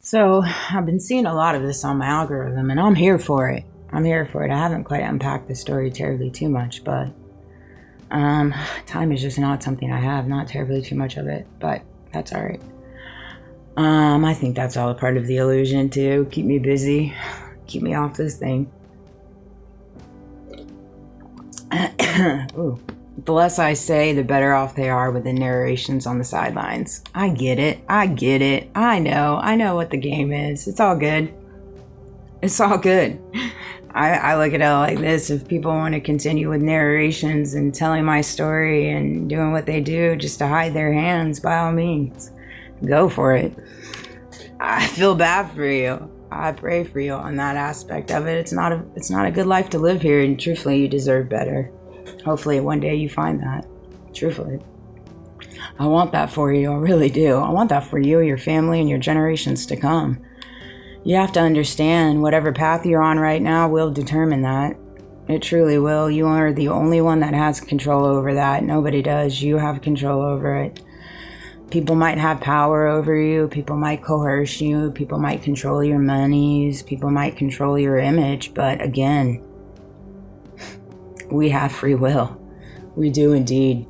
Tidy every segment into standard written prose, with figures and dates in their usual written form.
So I've been seeing a lot of this on my algorithm, and I'm here for it. I'm here for it. I haven't quite unpacked the story terribly too much, but time is just not something I have. Not terribly too much of it, but that's all right. I think that's all a part of the illusion too. Keep me busy, keep me off this thing. Ooh. The less I say, the better off they are with the narrations on the sidelines. I get it. I know what the game is. It's all good. It's all good. I look at it like this. If people want to continue with narrations and telling my story and doing what they do just to hide their hands, by all means, go for it. I feel bad for you. I pray for you on that aspect of it. It's not a good life to live here, and truthfully, you deserve better. Hopefully one day you find that. Truthfully. I want that for you. I really do. I want that for you, your family, and your generations to come. You have to understand whatever path you're on right now will determine that. It truly will. You are the only one that has control over that. Nobody does. You have control over it. People might have power over you. People might coerce you. People might control your monies. People might control your image. But again, we have free will. We do indeed.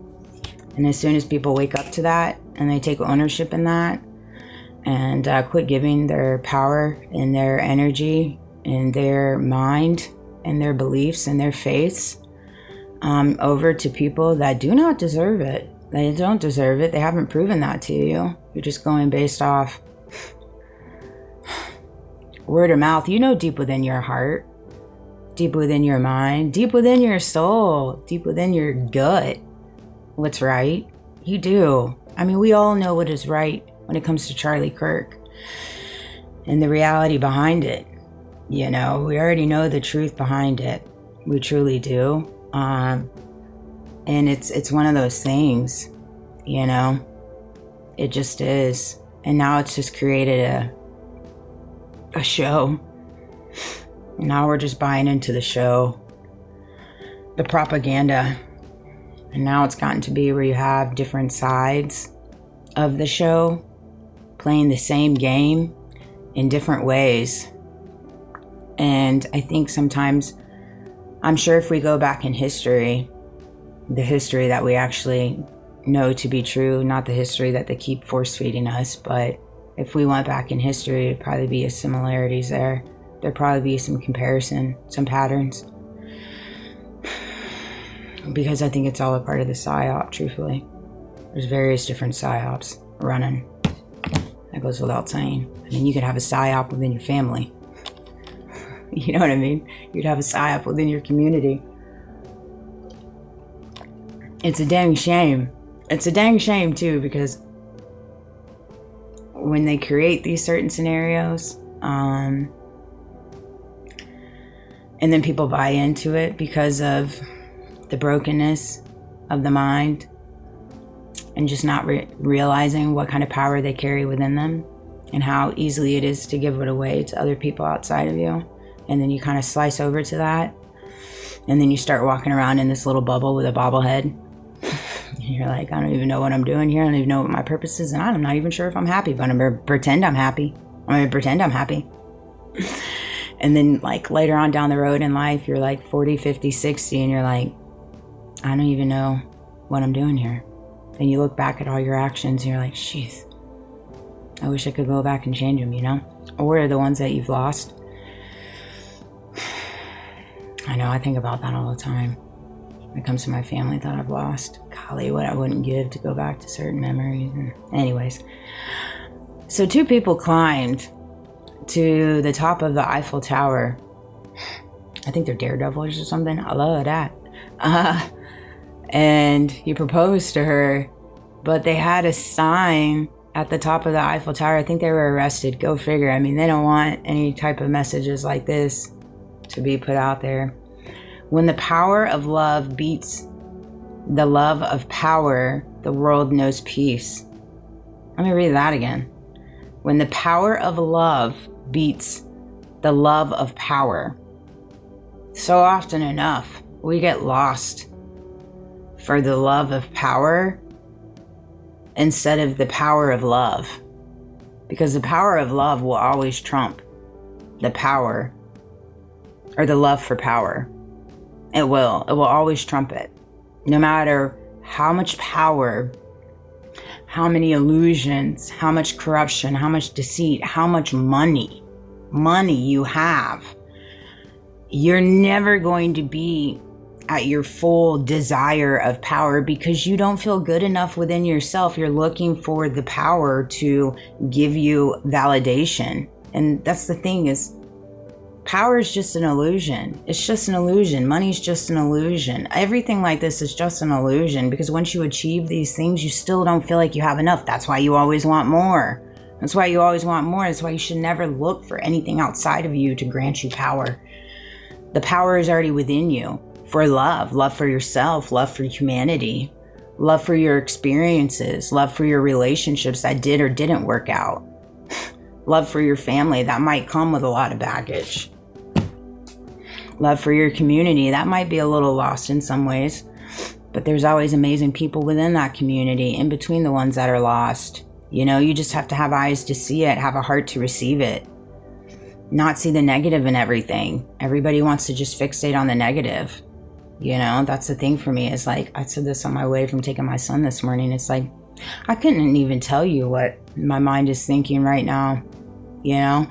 And as soon as people wake up to that and they take ownership in that and quit giving their power and their energy and their mind and their beliefs and their faiths over to people that do not deserve it. They don't deserve it. They haven't proven that to you. You're just going based off word of mouth. You know deep within your heart, deep within your mind, deep within your soul, deep within your gut, what's right. You do. I mean, we all know what is right when it comes to Charlie Kirk and the reality behind it. You know, we already know the truth behind it. We truly do. And it's one of those things, you know, it just is. And now it's just created a show. Now we're just buying into the show, the propaganda. And now it's gotten to be where you have different sides of the show playing the same game in different ways. And I think sometimes, I'm sure if we go back in history, the history that we actually know to be true, not the history that they keep force feeding us, but if we went back in history, it'd probably be similarities there. There'd probably be some comparison, some patterns. Because I think it's all a part of the PSYOP, truthfully. There's various different PSYOPs running. That goes without saying. I mean, you could have a PSYOP within your family. You know what I mean? You'd have a PSYOP within your community. It's a dang shame. It's a dang shame, too, because when they create these certain scenarios, and then people buy into it because of the brokenness of the mind and just not realizing what kind of power they carry within them and how easily it is to give it away to other people outside of you. And then you kind of slice over to that. And then you start walking around in this little bubble with a bobblehead. And you're like, I don't even know what I'm doing here. I don't even know what my purpose is. And I'm not even sure if I'm happy, but I'm going to pretend I'm happy. And then like later on down the road in life, you're like 40, 50, 60, and you're like, I don't even know what I'm doing here. And you look back at all your actions and you're like, jeez, I wish I could go back and change them, you know? Or the ones that you've lost. I know, I think about that all the time. When it comes to my family that I've lost. Golly, what I wouldn't give to go back to certain memories. Anyways. So 2 people climbed to the top of the Eiffel Tower. I think they're daredevils or something. I love that. And he proposed to her, but they had a sign at the top of the Eiffel Tower. I think they were arrested. Go figure. I mean, they don't want any type of messages like this to be put out there. When the power of love beats the love of power, the world knows peace. Let me read that again. When the power of love beats the love of power. So often enough, we get lost for the love of power instead of the power of love. Because the power of love will always trump the power or the love for power. It will always trump it. No matter how much power, how many illusions, how much corruption, how much deceit, how much money you have, you're never going to be at your full desire of power because you don't feel good enough within yourself. You're looking for the power to give you validation. And that's the thing, is power is just an illusion. It's just an illusion. Money's just an illusion. Everything like this is just an illusion, because once you achieve these things, you still don't feel like you have enough. That's why you always want more. That's why you always want more. That's why you should never look for anything outside of you to grant you power. The power is already within you. For love for yourself, love for humanity, love for your experiences, love for your relationships that did or didn't work out, love for your family that might come with a lot of baggage, love for your community that might be a little lost in some ways, but there's always amazing people within that community, in between the ones that are lost. You know, you just have to have eyes to see it, have a heart to receive it, not see the negative in everything. Everybody wants to just fixate on the negative. You know, that's the thing for me, is like, I said this on my way from taking my son this morning. It's like, I couldn't even tell you what my mind is thinking right now. You know,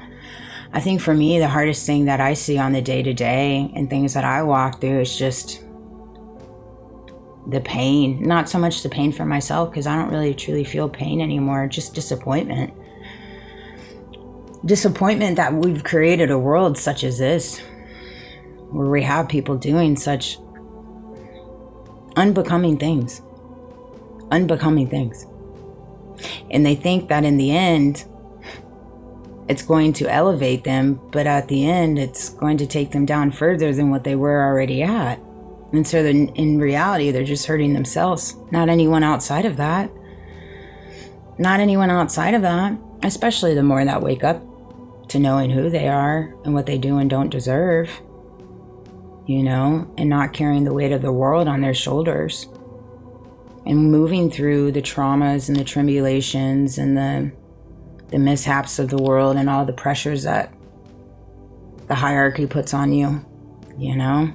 I think for me, the hardest thing that I see on the day to day and things that I walk through is just the pain. Not so much the pain for myself, because I don't really truly feel pain anymore, just disappointment. Disappointment that we've created a world such as this, where we have people doing such unbecoming things. And they think that in the end, it's going to elevate them, but at the end, it's going to take them down further than what they were already at. And so then in reality, they're just hurting themselves, not anyone outside of that. Especially the more that wake up to knowing who they are and what they do and don't deserve. You know, and not carrying the weight of the world on their shoulders, and moving through the traumas and the tribulations and the mishaps of the world and all the pressures that the hierarchy puts on you. You know,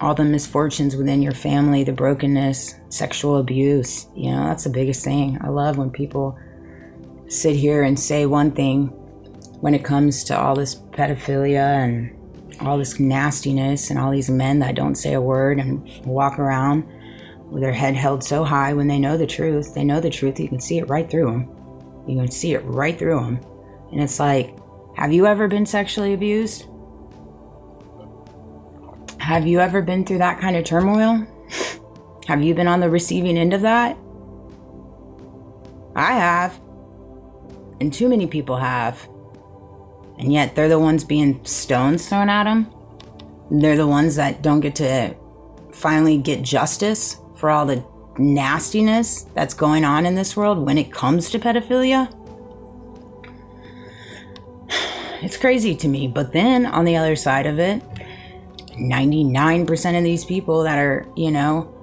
all the misfortunes within your family, the brokenness, sexual abuse. You know, that's the biggest thing. I love when people sit here and say one thing when it comes to all this pedophilia and all this nastiness and all these men that don't say a word and walk around with their head held so high when they know the truth. They know the truth. You can see it right through them. You can see it right through them. And it's like, have you ever been sexually abused? Have you ever been through that kind of turmoil? Have you been on the receiving end of that? I have. And too many people have. And yet they're the ones being stones thrown at them. They're the ones that don't get to finally get justice for all the nastiness that's going on in this world when it comes to pedophilia. It's crazy to me. But then on the other side of it, 99% of these people that are, you know,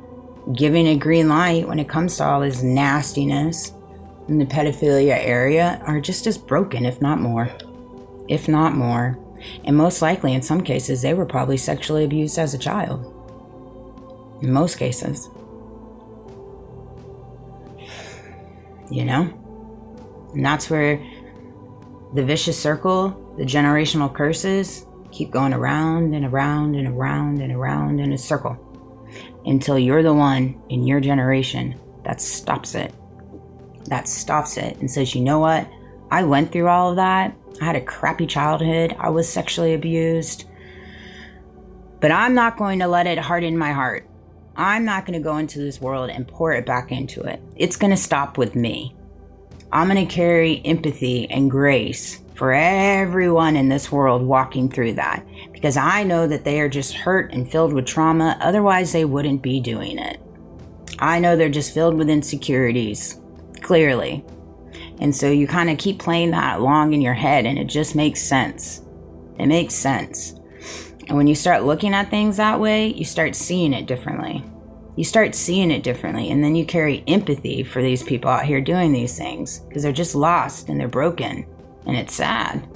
giving a green light when it comes to all this nastiness in the pedophilia area are just as broken, if not more. And most likely, in some cases, they were probably sexually abused as a child. In most cases. You know? And that's where the vicious circle, the generational curses, keep going around and around and around and around in a circle. Until you're the one in your generation that stops it. And says, you know what? I went through all of that. I had a crappy childhood. I was sexually abused. But I'm not going to let it harden my heart. I'm not going to go into this world and pour it back into it. It's going to stop with me. I'm going to carry empathy and grace for everyone in this world walking through that. Because I know that they are just hurt and filled with trauma. Otherwise, they wouldn't be doing it. I know they're just filled with insecurities. Clearly. And so you kind of keep playing that along in your head, and it just makes sense. It makes sense. And when you start looking at things that way, you start seeing it differently. And then you carry empathy for these people out here doing these things, because they're just lost and they're broken. And it's sad.